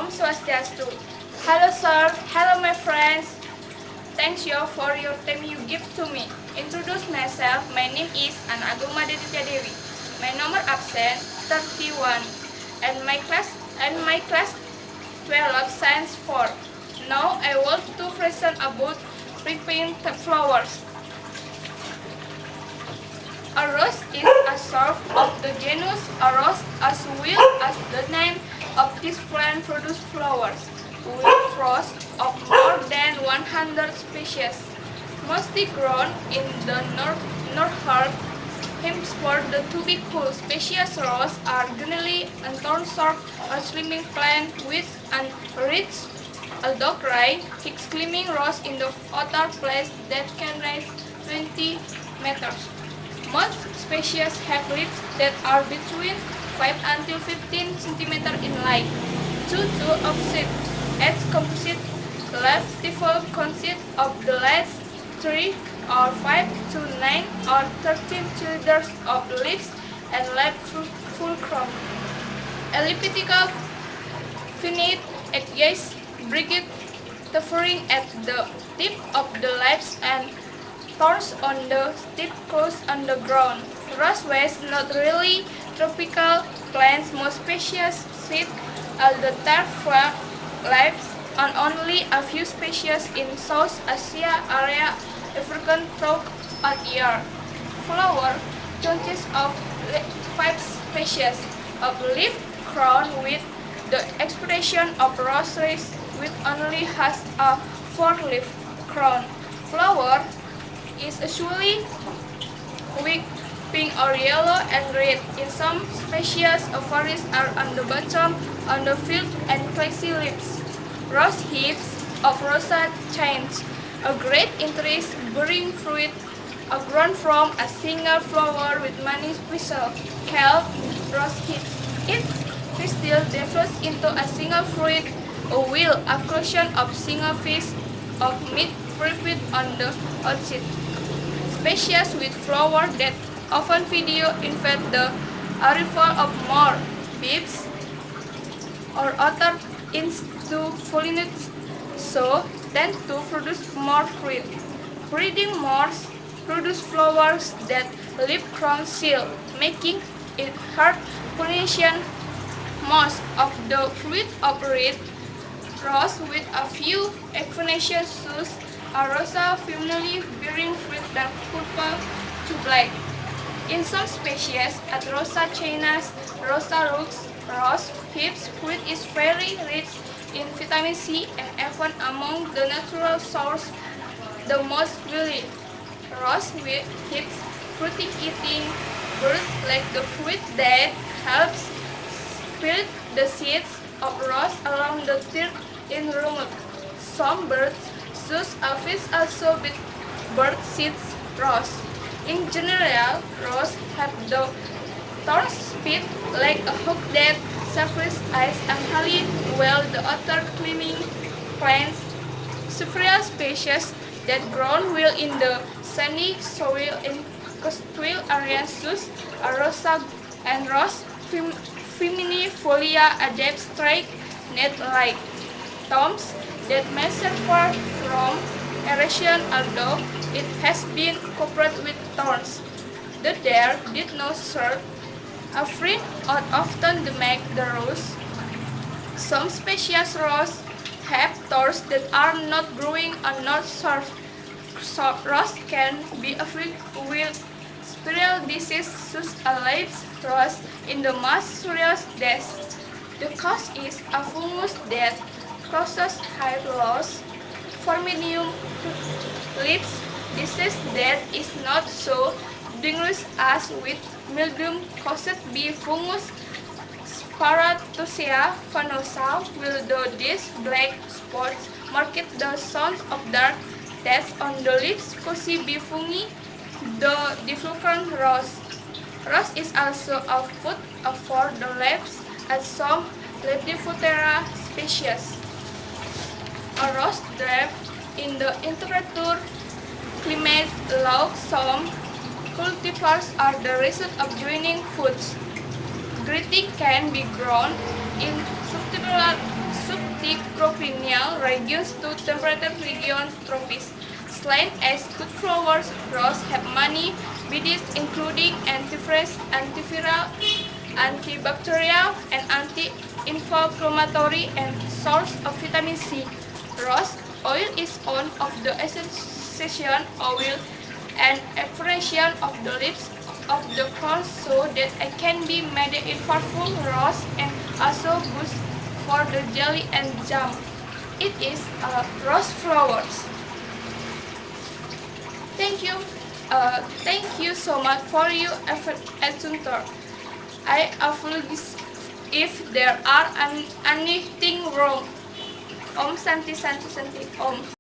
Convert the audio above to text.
Om Swastiastu. Hello sir, hello my friends. Thanks you for your time you give to me. Introduce myself, my name is Anagoma Deditya Dewi. My number absent 31 and my class 12 science 4. Now I want to present about repaint flowers. A rose is a sort of the genus a rose as well as the name of this plant produces flowers, with rows of more than 100 species, mostly grown in the northern hemisphere. The typical species rose are generally unthorned or slimming plant with an rich aldogrey, exclaiming rose in the outer place that can rise 20 meters. Most species have leaves that are between 5 until 15 cm in length. Due to opposite age composite, leaf typically consist of the last 3 or 5 to 9 or 13 cylinders of leaves and leaf fulcrum. Elliptical, finite, edges, brigade, differing at the tip of the leaves and thorns on the steep coast on the ground. Roseways not really tropical plants. Most species sit at the terrestrial leaves, and only a few species in South Asia area African throughout a year. Flower consists of 5 species of leaf crown, with the expression of roses, which only has a 4-leaf crown. Flower is usually weak pink or yellow and red. In some species, ovaries are on the bottom on the field and fleshy leaves. Rose hips of Rosa chains, a great interest bearing fruit, are grown from a single flower with many petals, called rose hips. Each pistil develops into a single fruit, a wheel, a collection of single fish of meat prepared on the outside. Species with flowers that often video invite the arrival of more bees or other insects to pollinate, so tend to produce more fruit. Breeding moths produce flowers that leaf crown seal, making it hard pollination. Most of the fruit of red rose with a few exceptions choose a rosa family bearing fruit dark purple to black. In some species, at Rosa chinas, Rosa roots, rose hips fruit is very rich in vitamin C and even among the natural source the most valued. Rose hips fruit eating birds like the fruit that helps spread the seeds of rose along the third in remote. Some birds choose a fish also with bird seeds rose. In general, rose have the thorns spit like a hook that separates eyes and highly well the other climbing plants. Several species that grow well in the sandy soil in coastal areas choose a rosa and rose feminifolia adapt straight net-like tombs that may suffer from erosion, although it has been covered with thorns. The deer did not serve a friend or often make the rose. Some species rose have thorns that are not growing and not served. So rose can be afflicted with spiral disease such as leaves rose in the most serious deaths. The cause is a fungus that causes hair loss, Formidium leaves disease that is not so dangerous as with mildew caused by fungus Sparatosia venosa, will do these black spots mark the signs of dark tests on the leaves caused by fungi. The different rose. Rose is also a food for the leaves as some Lepidoptera species. A rose thrives in the intertemperature climate allow some cultivars are the result of joining foods. Greeting can be grown in ranges to temperate regions, tropics. Slant as good flowers, roses have many benefits including antivirus, antiviral, antibacterial, and anti-inflammatory and source of vitamin C. Rose oil is one of the essential oil and expression of the leaves of the crown so that it can be made in powerful rose and also good for the jelly and jam. It is a rose flowers. Thank you so much for your effort at Sunter. I apologize if there are anything wrong. Om Santi Santi Santi Om.